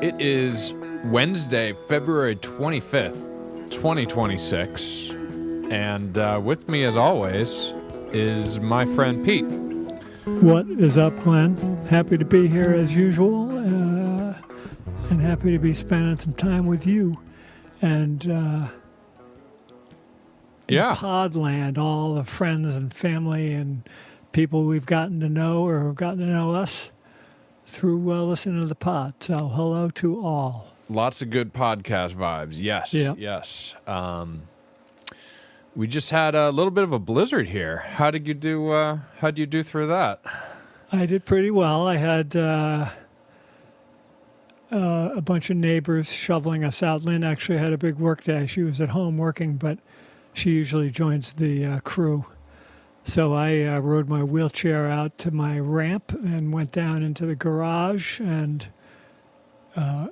It is Wednesday, February 25th, 2026. And with me, as always, is my friend Pete. What is up, Glenn? Happy to be here as usual, and happy to be spending some time with you. And in Podland, all the friends and family and people we've gotten to know or have gotten to know us through listening to the pod. So hello to all. Lots of good podcast vibes. Yes, yes. We just had a little bit of a blizzard here. How did you do? How did you do through that? I did pretty well. I had a bunch of neighbors shoveling us out. Lynn actually had a big work day. She was at home working, but she usually joins the crew. So I rode my wheelchair out to my ramp and went down into the garage and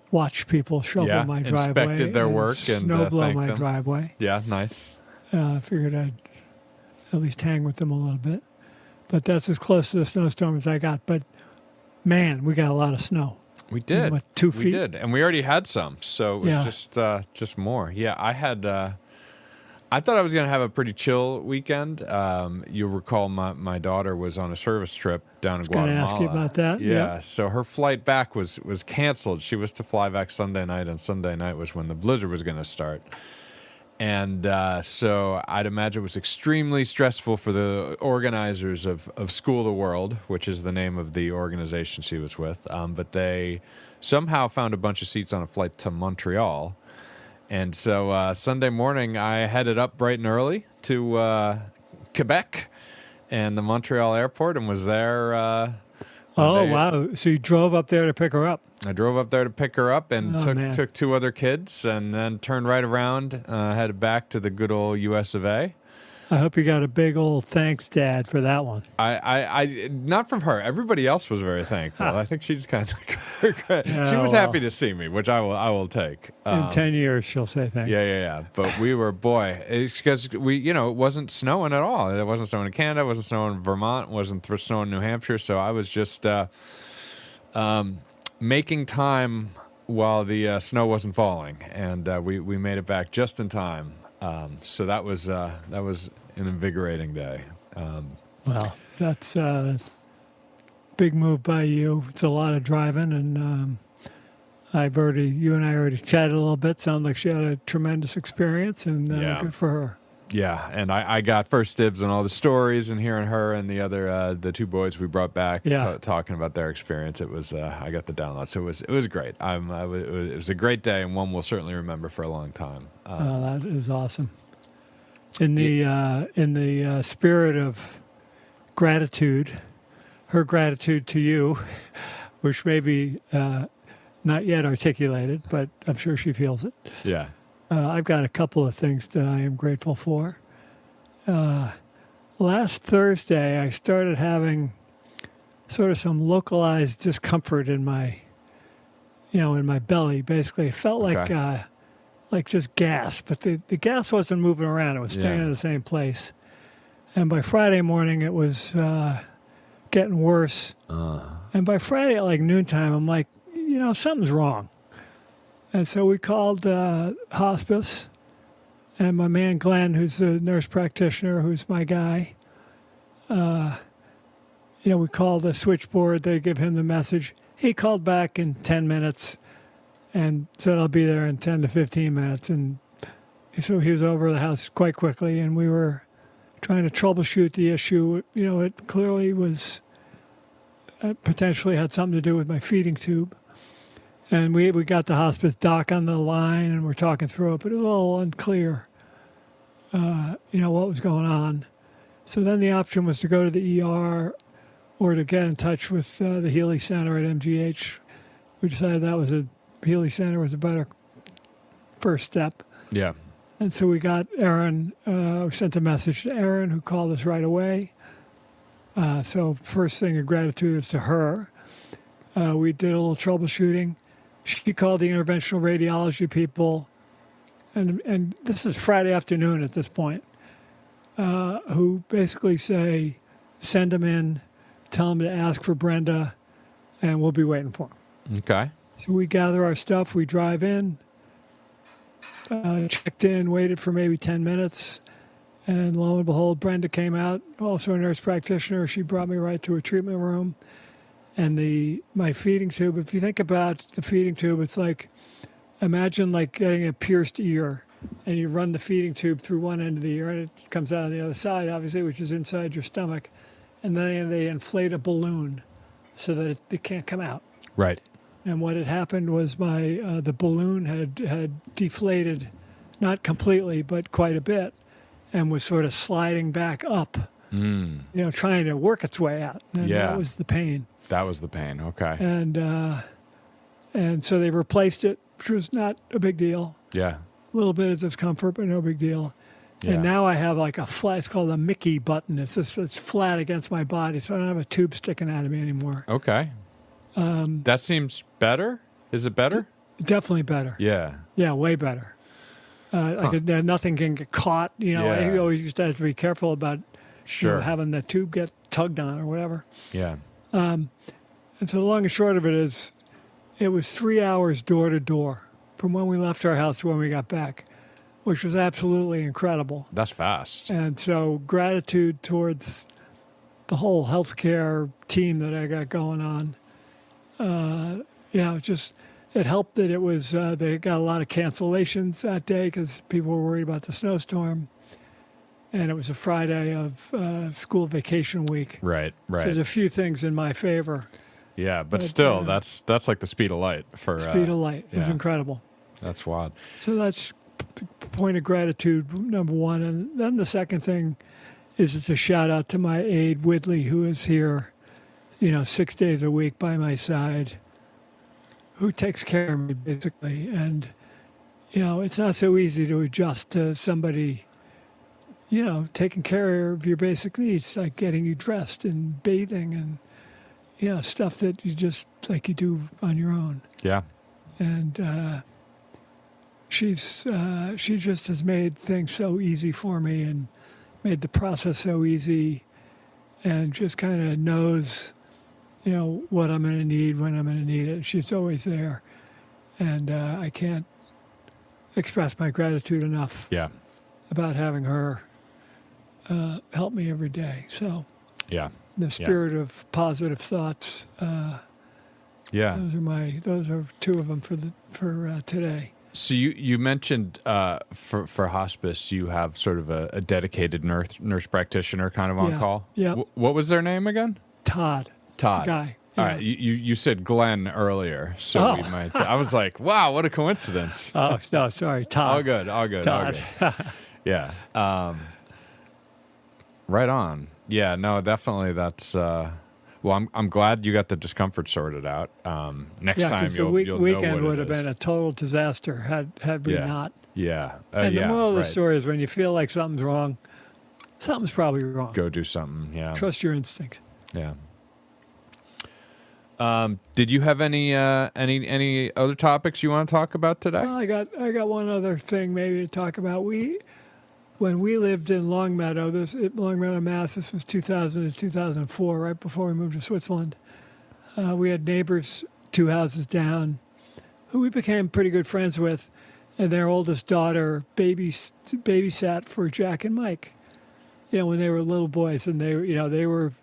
watched people shovel my driveway. Inspected their work and snow blow thanked my them. driveway. Yeah, nice. I figured I'd at least hang with them a little bit. But that's as close to the snowstorm as I got. But, man, we got a lot of snow. We did. What, 2 feet? We did. And we already had some, so it was just more. Yeah, I had... I thought I was going to have a pretty chill weekend. You'll recall my daughter was on a service trip down in Guatemala. I was going to ask you about that. Yeah, so her flight back was canceled. She was to fly back Sunday night, and Sunday night was when the blizzard was going to start. And so I'd imagine it was extremely stressful for the organizers of School the World, which is the name of the organization she was with. But they somehow found a bunch of seats on a flight to Montreal. And so Sunday morning, I headed up bright and early to Quebec and the Montreal airport and was there. Wow. So you drove up there to pick her up? I drove up there to pick her up and took two other kids and then turned right around, headed back to the good old US of A. I hope you got a big old thanks, Dad, for that one. I not from her. Everybody else was very thankful. I think she just kind of she was happy to see me, which I will take. In 10 years, she'll say thanks. Yeah. But we were, it's because it wasn't snowing at all. It wasn't snowing in Canada. It wasn't snowing in Vermont. It wasn't snowing in New Hampshire. So I was just making time while the snow wasn't falling, and we made it back just in time. So that was an invigorating day. Well, that's a big move by you. It's a lot of driving, and you and I already chatted a little bit. Sounded like she had a tremendous experience, and good for her. Yeah, and I got first dibs on all the stories and hearing her and the other the two boys we brought back talking about their experience. It was I got the download, so it was great. It was a great day and one we'll certainly remember for a long time. That is awesome. In the spirit of gratitude, her gratitude to you, which may be not yet articulated, but I'm sure she feels it. Yeah. I've got a couple of things that I am grateful for. Last Thursday, I started having sort of some localized discomfort in my belly. Basically, it felt like just gas, but the gas wasn't moving around. It was staying in the same place. And by Friday morning, it was getting worse. And by Friday at like noontime, I'm like, something's wrong. And so we called hospice, and my man Glenn, who's a nurse practitioner, who's my guy, we called the switchboard. They give him the message. He called back in 10 minutes and said, I'll be there in 10 to 15 minutes. And so he was over the house quite quickly, and we were trying to troubleshoot the issue. It clearly was potentially had something to do with my feeding tube. And we got the hospice doc on the line, and we're talking through it, but it was a little unclear, what was going on. So then the option was to go to the ER or to get in touch with the Healy Center at MGH. We decided Healy Center was a better first step. Yeah. And so we got Erin, we sent a message to Erin, who called us right away. So first thing of gratitude is to her. We did a little troubleshooting. She called the interventional radiology people, and this is Friday afternoon at this point, who basically say, send them in, tell them to ask for Brenda, and we'll be waiting for them. Okay. So we gather our stuff, we drive in, checked in, waited for maybe 10 minutes, and lo and behold, Brenda came out, also a nurse practitioner. She brought me right to a treatment room. And my feeding tube, if you think about the feeding tube, it's like, imagine like getting a pierced ear, and you run the feeding tube through one end of the ear, and it comes out on the other side, obviously, which is inside your stomach. And then they inflate a balloon so that it can't come out. Right. And what had happened was the balloon had deflated, not completely, but quite a bit, and was sort of sliding back up, trying to work its way out. And that was the pain. That was the pain. Okay. And so they replaced it, which was not a big deal. Yeah. A little bit of discomfort, but no big deal. Yeah. And now I have like a flat, it's called a Mickey button. It's flat against my body, so I don't have a tube sticking out of me anymore. Okay. That seems better. Is it better? Definitely better. Yeah. Yeah, way better. Nothing can get caught. Yeah. You always used to have to be careful about having the tube get tugged on or whatever. Yeah. And so the long and short of it is, it was 3 hours door to door from when we left our house to when we got back, which was absolutely incredible. That's fast. And so gratitude towards the whole healthcare team that I got going on. It helped that it was, they got a lot of cancellations that day because people were worried about the snowstorm. And it was a Friday of school vacation week. Right. There's a few things in my favor. Yeah, but still, that's like the speed of light for speed of light. It was yeah. incredible. That's wild. So that's point of gratitude, number one. And then the second thing is it's a shout out to my aide, Whitley, who is here, 6 days a week by my side, who takes care of me, basically. And, it's not so easy to adjust to somebody, taking care of your basic needs, like getting you dressed and bathing and, stuff that you just, like you do on your own. Yeah. And she just has made things so easy for me and made the process so easy, and just kind of knows, what I'm going to need when I'm going to need it. She's always there, and I can't express my gratitude enough. Yeah. About having her help me every day. So. Yeah. The spirit of positive thoughts. Those are two of them for today. So you mentioned for hospice you have sort of a dedicated nurse practitioner kind of on call. Yeah. What was their name again? Todd. The guy. All right. You said Glenn earlier, so we might. I was like, wow, what a coincidence. Oh no, sorry, Todd. All good. Todd. Yeah. Right on. Yeah. No, definitely. That's. Well, I'm glad you got the discomfort sorted out. Next time you'll know what weekend would it have is. been a total disaster had we not. Yeah. And the moral of the story is, when you feel like something's wrong, something's probably wrong. Go do something. Yeah. Trust your instinct. Yeah. Did you have any other topics you want to talk about today? Well, I got one other thing maybe to talk about. When we lived in Longmeadow, Mass, this was 2000 to 2004, right before we moved to Switzerland. We had neighbors 2 houses down who we became pretty good friends with, and their oldest daughter babysat for Jack and Mike, when they were little boys, and they were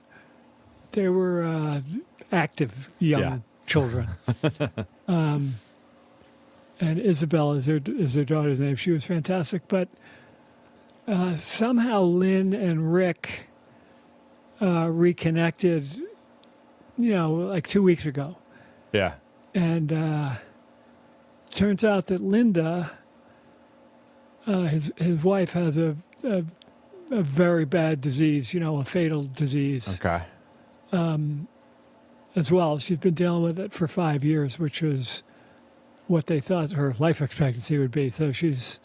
active young children. And Isabel is their daughter's name. She was fantastic, but somehow Lynn and Rick reconnected, like 2 weeks ago. Yeah. And turns out that Linda, his wife, has a very bad disease, a fatal disease. Okay. As well. She's been dealing with it for 5 years, which was what they thought her life expectancy would be. So she's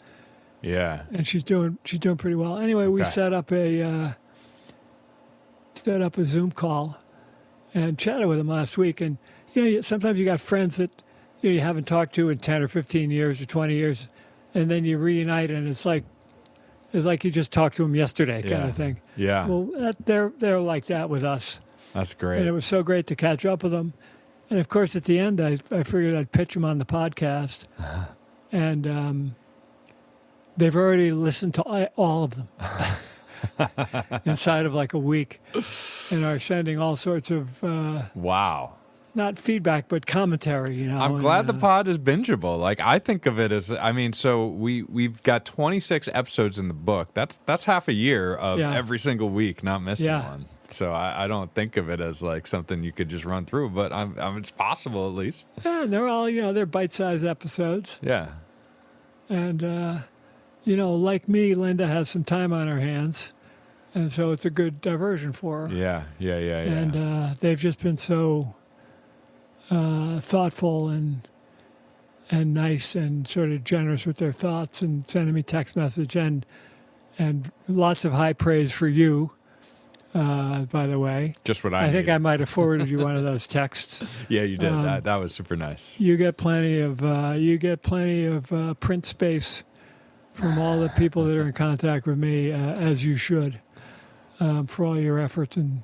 doing pretty well. Anyway, we set up a Zoom call and chatted with him last week. And sometimes you got friends that you haven't talked to in 10 or 15 years or 20 years, and then you reunite, and it's like you just talked to them yesterday, kind of thing. Yeah. Well, they're like that with us. That's great. And it was so great to catch up with them. And of course, at the end, I figured I'd pitch them on the podcast, and they've already listened to all of them inside of like a week, and are sending all sorts of Wow. not feedback but commentary. I'm glad the pod is bingeable. Like, I think of it as, I mean, so we've got 26 episodes in the book. That's half a year of every single week not missing one. So I don't think of it as like something you could just run through, but it's possible at least. Yeah, and they're all they're bite-sized episodes. Yeah. And like me, Linda has some time on her hands, and so it's a good diversion for her. Yeah. And they've just been so thoughtful and nice and sort of generous with their thoughts and sending me text message and lots of high praise for you. By the way, just what I think I might have forwarded you one of those texts. Yeah, you did. That was super nice. You get plenty of print space from all the people that are in contact with me, as you should, for all your efforts in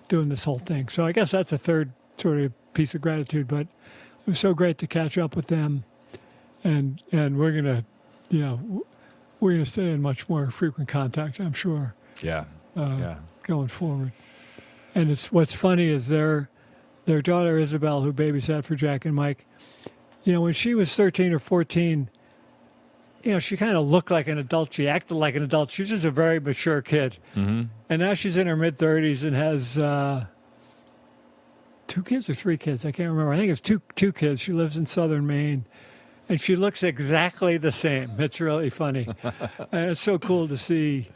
doing this whole thing. So I guess that's a third sort of piece of gratitude. But it was so great to catch up with them, and we're gonna stay in much more frequent contact, I'm sure. Yeah. Going forward. And what's funny is their daughter Isabel, who babysat for Jack and Mike, when she was 13 or 14, she kind of looked like an adult. She acted like an adult. She was just a very mature kid. Mm-hmm. And now she's in her mid-30s and has 2 kids or 3 kids. I can't remember. I think it's two kids. She lives in southern Maine. And she looks exactly the same. It's really funny. And it's so cool to see,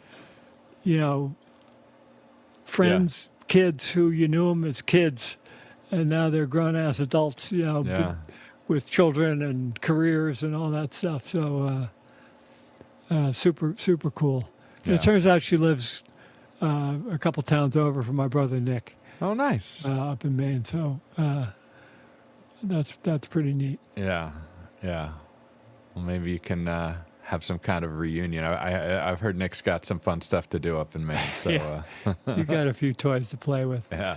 friends, kids who you knew them as kids, and now they're grown-ass adults, with children and careers and all that stuff. So super, super cool. And it turns out she lives a couple towns over from my brother Nick. Oh, nice. Up in Maine. So that's pretty neat. Yeah. Well, maybe you can have some kind of reunion. I've heard Nick's got some fun stuff to do up in Maine. So You got a few toys to play with. Yeah.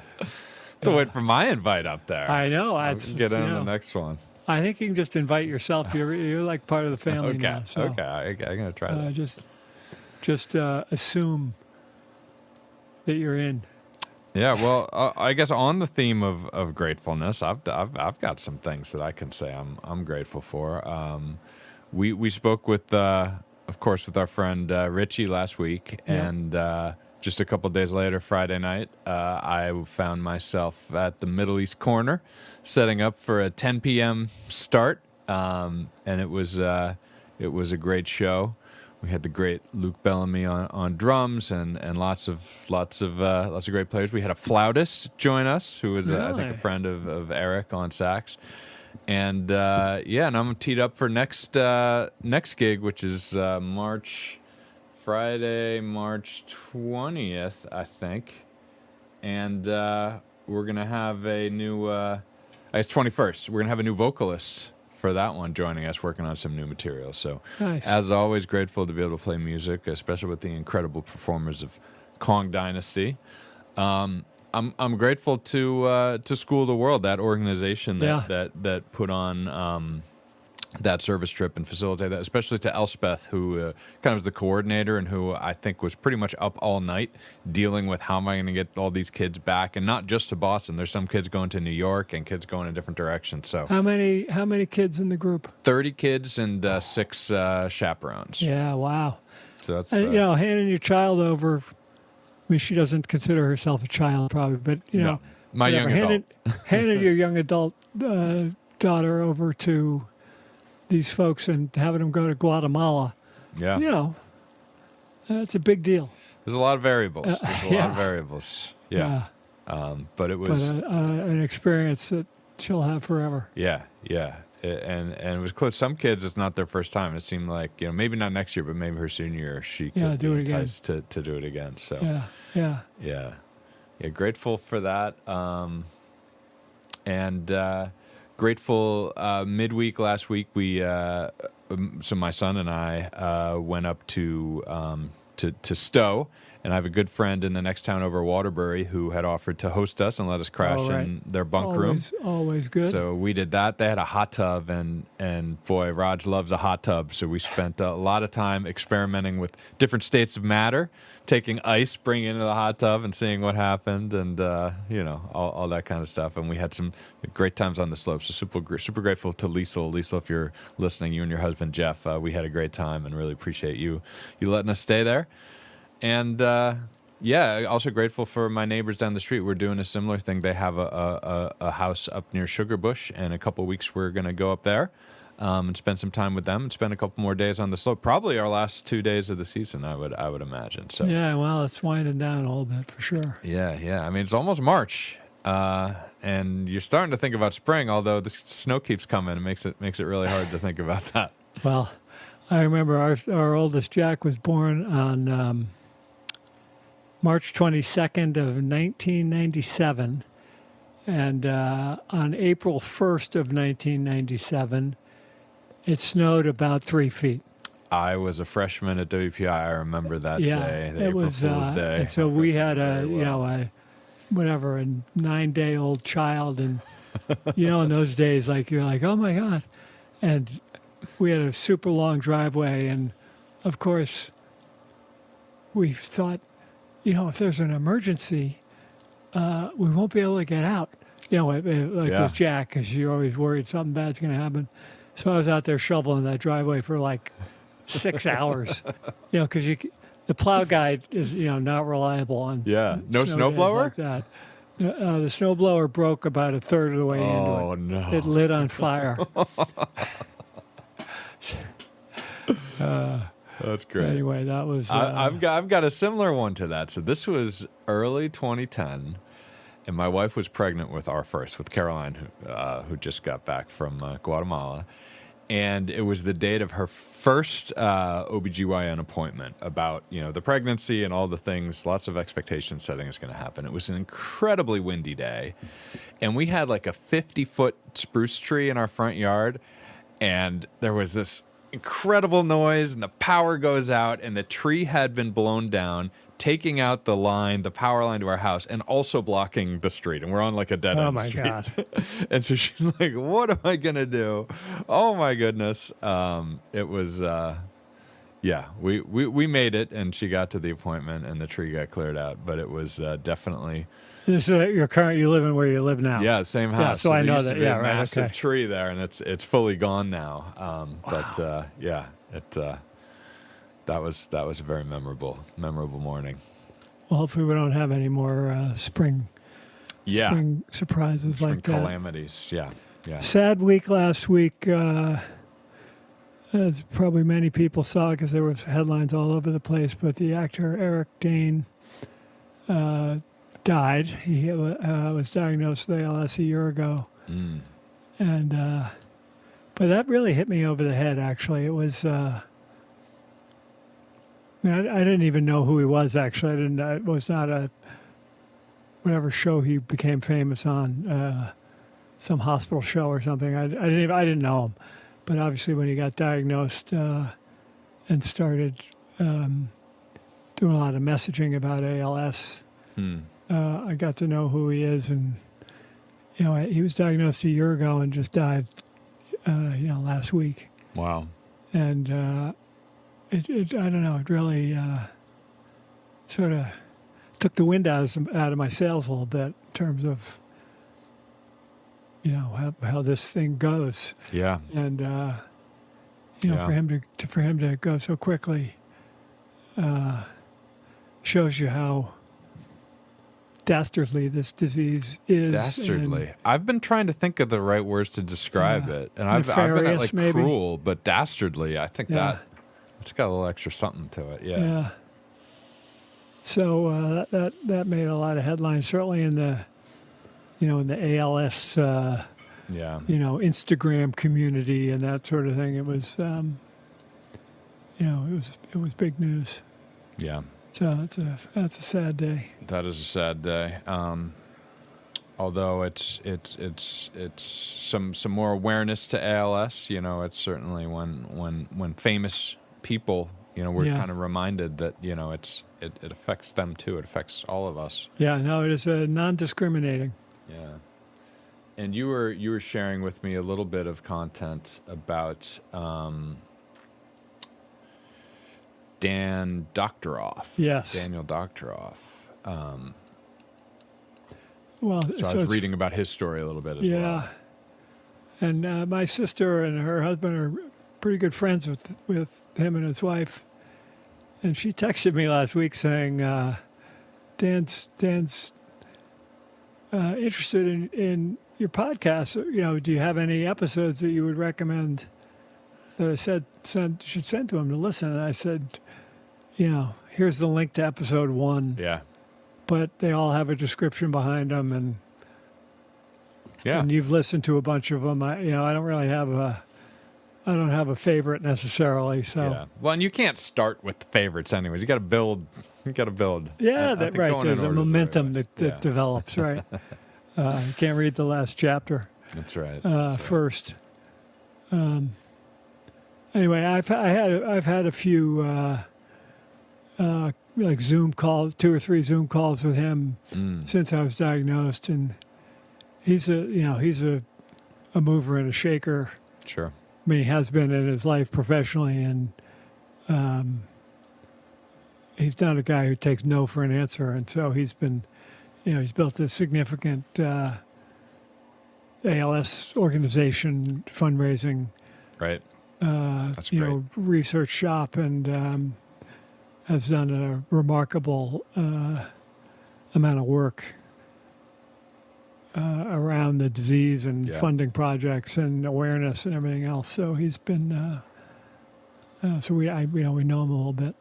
So wait for my invite up there. I know. I'll get on the next one. I think you can just invite yourself. You're like part of the family now. So, okay. I'm gonna try that. Just assume that you're in. Yeah, well, I guess on the theme of gratefulness, I've got some things that I can say I'm grateful for. We spoke with, of course, with our friend Richie last week, and just a couple of days later, Friday night, I found myself at the Middle East Corner, setting up for a 10 p.m. start, and it was a great show. We had the great Luke Bellamy on drums and lots of great players. We had a flautist join us, who was I think a friend of Eric on sax. And and I'm teed up for next gig, which is Friday, March 20th, I think. And we're gonna have a new, it's 21st. We're gonna have a new vocalist for that one joining us, working on some new material. So, nice. As always, grateful to be able to play music, especially with the incredible performers of Kong Dynasty. I'm grateful to School of the World, that organization that put on that service trip and facilitated that, especially to Elspeth, who kind of was the coordinator and who I think was pretty much up all night dealing with how am I going to get all these kids back, and not just to Boston. There's some kids going to New York and kids going in different directions. So how many kids in the group? 30 kids and 6 chaperones. Yeah, wow. So that's handing your child over. I mean, she doesn't consider herself a child, probably, but no, my young adult. Handing your young adult daughter over to these folks and having them go to Guatemala. Yeah. That's a big deal. There's a lot of variables. Yeah. But it was an experience that she'll have forever. Yeah. And it was close. Some kids, it's not their first time. It seemed like, maybe not next year, but maybe her senior year, she could do it be again. enticed to do it again. So Yeah. Grateful for that. And grateful. Midweek last week, we so my son and I went up to to Stowe. And I have a good friend in the next town over, Waterbury, who had offered to host us and let us crash in their bunk room. Always good. So we did that. They had a hot tub, and boy, Raj loves a hot tub. So we spent a lot of time experimenting with different states of matter, taking ice, bringing it into the hot tub, and seeing what happened, and all that kind of stuff. And we had some great times on the slopes. So super grateful to Liesl. Liesl, if you're listening, you and your husband Jeff, we had a great time, and really appreciate you letting us stay there. And also grateful for my neighbors down the street. We're doing a similar thing. They have a house up near Sugar Bush, and in a couple of weeks we're going to go up there and spend some time with them and spend a couple more days on the slope. Probably our last 2 days of the season, I would imagine. So yeah, well, it's winding down a little bit for sure. Yeah. I mean, it's almost March, and you're starting to think about spring. Although the snow keeps coming, it makes it really hard to think about that. Well, I remember our oldest Jack was born on March 22nd of 1997, and on April 1st of 1997, it snowed about 3 feet. I was a freshman at WPI. I remember that day, the April Fool's Day. And so we had a 9-day-old child, and in those days, you're like, oh my God, and we had a super long driveway, and of course, we thought, if there's an emergency, we won't be able to get out. With Jack, because you're always worried something bad's going to happen. So I was out there shoveling that driveway for 6 hours, because the plow guide is, not reliable on no snowblower like that. The snowblower broke about a third of the way into it. Oh no! It lit on fire. That's great. Anyway, that was. I've got a similar one to that. So this was early 2010, and my wife was pregnant with our first, with Caroline, who just got back from Guatemala, and it was the date of her first OBGYN appointment about the pregnancy and all the things. Lots of expectation setting is going to happen. It was an incredibly windy day, and we had a 50-foot spruce tree in our front yard, and there was this incredible noise, and the power goes out, and the tree had been blown down, taking out the power line to our house, and also blocking the street. And we're on a dead end street. Oh my God. And so she's like, what am I going to do? Oh my goodness. It was, we made it, and she got to the appointment, and the tree got cleared out. But it was definitely... This is you live in where you live now. Yeah, same house. Yeah, so I know that. Yeah, right. Massive tree there, and it's fully gone now. Wow. But that was a very memorable morning. Well, hopefully we don't have any more spring surprises like that. Calamities. Yeah. Sad week last week. As probably many people saw, because there was headlines all over the place. But the actor Eric Dane died. He was diagnosed with ALS a year ago, and but that really hit me over the head. Actually, it was. I didn't even know who he was. Actually, it was not a whatever show he became famous on, some hospital show or something. I didn't know him, but obviously when he got diagnosed and started doing a lot of messaging about ALS. I got to know who he is, and he was diagnosed a year ago and just died, last week. Wow. And I don't know, it really sort of took the wind out of my sails a little bit in terms of how this thing goes. Yeah. And for him to go so quickly shows you how dastardly this disease is. Dastardly. I've been trying to think of the right words to describe it, and I've been at maybe. Cruel, but dastardly. I think that it's got a little extra something to it. Yeah. So that made a lot of headlines, certainly in the in the ALS Instagram community and that sort of thing. It was it was big news. Yeah. So that's a sad day. That is a sad day. Although it's some more awareness to ALS. It's certainly when famous people we're Yeah. kind of reminded that it affects them too. It affects all of us. Yeah, no, it is non-discriminating. Yeah. And you were sharing with me a little bit of content about Dan Doctoroff. Yes. Daniel Doctoroff. Well, So I was it's- reading about his story a little bit as Yeah. well. And my sister and her husband are pretty good friends with him and his wife. And she texted me last week saying, Dan's interested in your podcast. Do you have any episodes that you would recommend that I should send to him to listen? And I said, here's the link to episode 1. Yeah. But they all have a description behind them, and Yeah. and you've listened to a bunch of them. I don't really have a favorite necessarily. So Yeah. Well, and you can't start with the favorites anyways. You got to build. yeah, I think right. going in There's a order is the right momentum way. that Yeah. develops. Right. You can't read the last chapter That's right. That's right. first. Anyway, I've had a few like Zoom calls, 2 or 3 Zoom calls with him since I was diagnosed, and he's a mover and a shaker. Sure. I mean, he has been in his life professionally, and he's not a guy who takes no for an answer. And so he's been, he's built a significant ALS organization, fundraising, Right. That's great. research shop, and has done a remarkable amount of work around the disease and Yeah. funding projects and awareness and everything else. So he's been, we know him a little bit.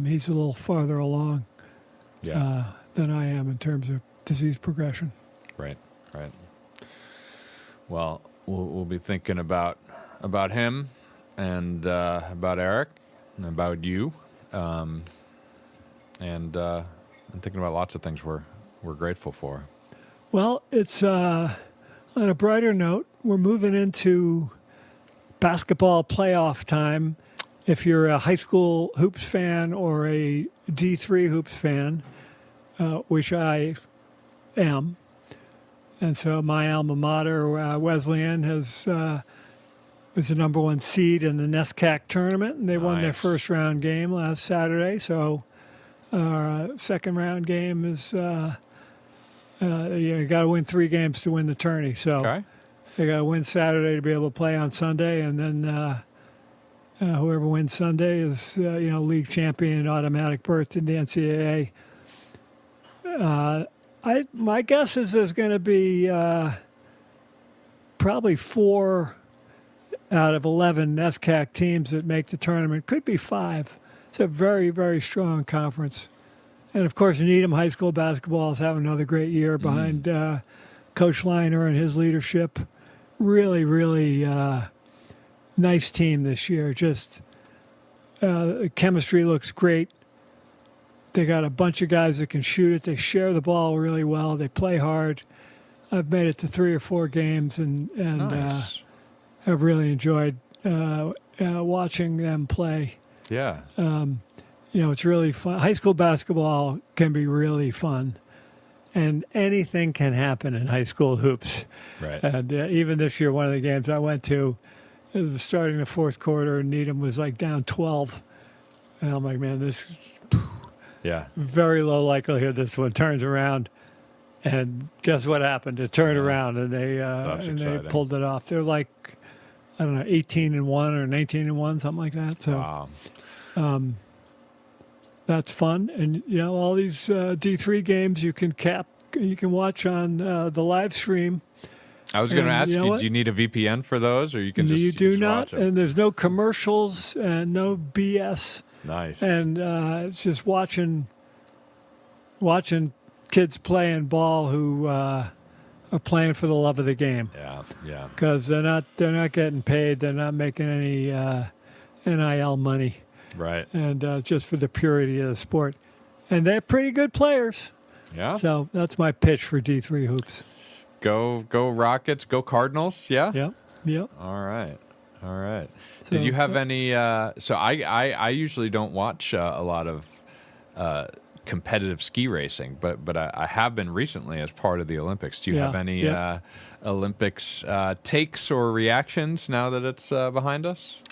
He's a little farther along Yeah. than I am in terms of disease progression. Right. Right. Well, we'll be thinking about him and about Eric and about you, and I'm thinking about lots of things we're grateful for. Well, it's on a brighter note. We're moving into basketball playoff time. If you're a high school hoops fan or a D3 hoops fan, which I am, and so my alma mater, Wesleyan, was the number 1 seed in the NESCAC tournament, and they won their Nice. first round game last Saturday. So our second round game is you got to win 3 games to win the tourney. So Okay. they got to win Saturday to be able to play on Sunday, and then whoever wins Sunday is league champion and automatic berth in the NCAA. My guess is there's going to be probably 4 out of 11 NESCAC teams that make the tournament. Could be 5. It's a very, very strong conference. And, of course, Needham High School basketball is having another great year behind Coach Liner and his leadership. Really, really nice team this year. Just chemistry looks great. They got a bunch of guys that can shoot it. They share the ball really well. They play hard. I've made it to 3 or 4 games and Nice. have really enjoyed watching them play. Yeah. It's really fun. High school basketball can be really fun, and anything can happen in high school hoops. Right. And even this year, one of the games I went to, it was starting the 4th quarter, and Needham was like down 12. And I'm like, man, this Yeah. very low likelihood this one turns around. And guess what happened? It turned around, and they exciting. pulled it off. They're like, I don't know, 18-1 or 19-1, something like that. So Wow. that's fun. And all these D3 games you can watch on the live stream. I was going to And ask you know you, what? do you need a VPN for those, or you can just You do just not, watch 'em? and there's no commercials and no BS, Nice. and it's just watching kids playing ball who are playing for the love of the game, yeah. Yeah. because they're not getting paid, they're not making any NIL money, Right. and just for the purity of the sport, and they're pretty good players. Yeah. So that's my pitch for D3 hoops. Go Rockets. Go Cardinals. Yeah. Yep. All right. All right. Did you have any? So I usually don't watch a lot of competitive ski racing, but I have been recently as part of the Olympics. Do you have any Olympics takes or reactions now that it's behind us?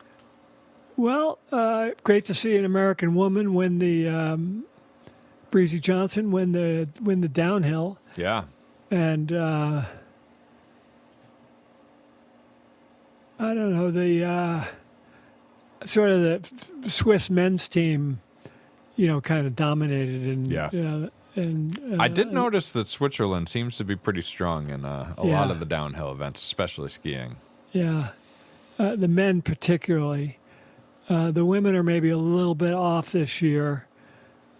Well, great to see an American woman win the Breezy Johnson win the downhill. Yeah. And I don't know, the sort of the Swiss men's team, kind of dominated. And I did notice that Switzerland seems to be pretty strong in a lot of the downhill events, especially skiing. Yeah, the men particularly. The women are maybe a little bit off this year,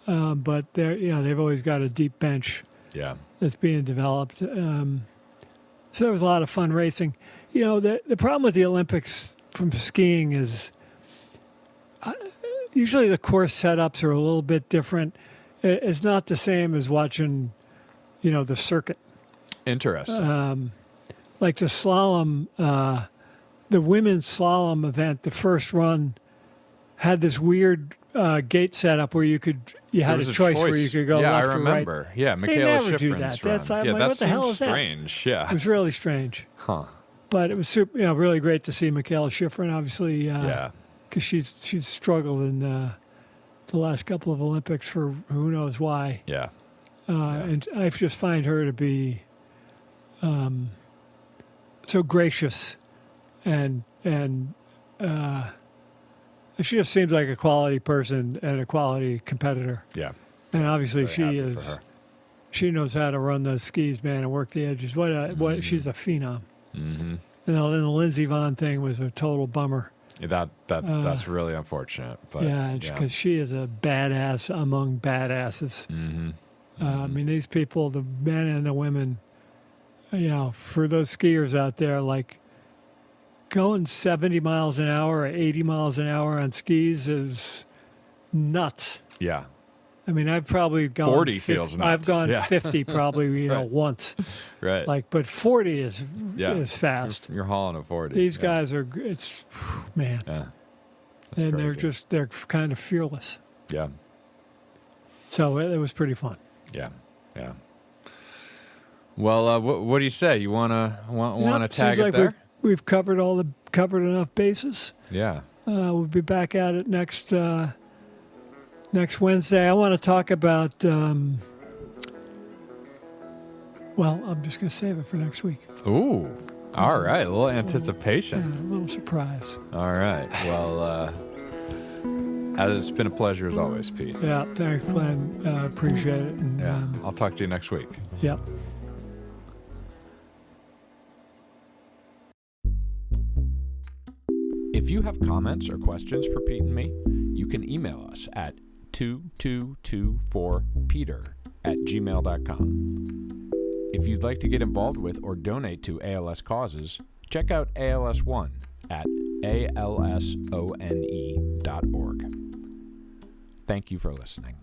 but they've always got a deep bench. Yeah. That's being developed. So there was a lot of fun racing. The problem with the Olympics from skiing is usually the course setups are a little bit different. It's not the same as watching, the circuit. Interesting. Like the slalom, the women's slalom event, the first run had this weird gate setup where you had a choice where you could go left or right. Yeah, I remember. Yeah, Michaela Schifrin's run. That what the hell is strange. That? Yeah. It was really strange. Huh. But it was super, really great to see Michaela Schifrin, obviously, because she's struggled in the last couple of Olympics for who knows why. Yeah. And I just find her to be so gracious, and she just seems like a quality person and a quality competitor. Yeah. And obviously Very happy for her. She knows how to run those skis, man, and work the edges. What she's a phenom. Mm-hmm. And then the Lindsey Vonn thing was a total bummer. That's really unfortunate. But because she is a badass among badasses. Mm-hmm. I mean, these people, the men and the women, for those skiers out there, like going 70 miles an hour or 80 miles an hour on skis is nuts. Yeah. I mean, I've probably gone 40 feels nuts. I've gone 50 probably, Right. once. Right. But 40 is fast. You're hauling a 40. These guys are, it's, man. Yeah. That's And crazy. they're kind of fearless. Yeah. So it was pretty fun. Yeah. Yeah. Well, what do you say? You wanna tag seems it like there? We've covered enough bases. Yeah. We'll be back at it next Wednesday. I want to talk about. I'm just going to save it for next week. Ooh. All right. A little anticipation. Yeah, a little surprise. All right. Well, it's been a pleasure as always, Pete. Yeah. Thanks, Glenn. Appreciate it. And, Yeah. I'll talk to you next week. Yep. If you have comments or questions for Pete and me, you can email us at 2224peter@gmail.com. If you'd like to get involved with or donate to ALS causes, check out ALS One at alsone.org. Thank you for listening.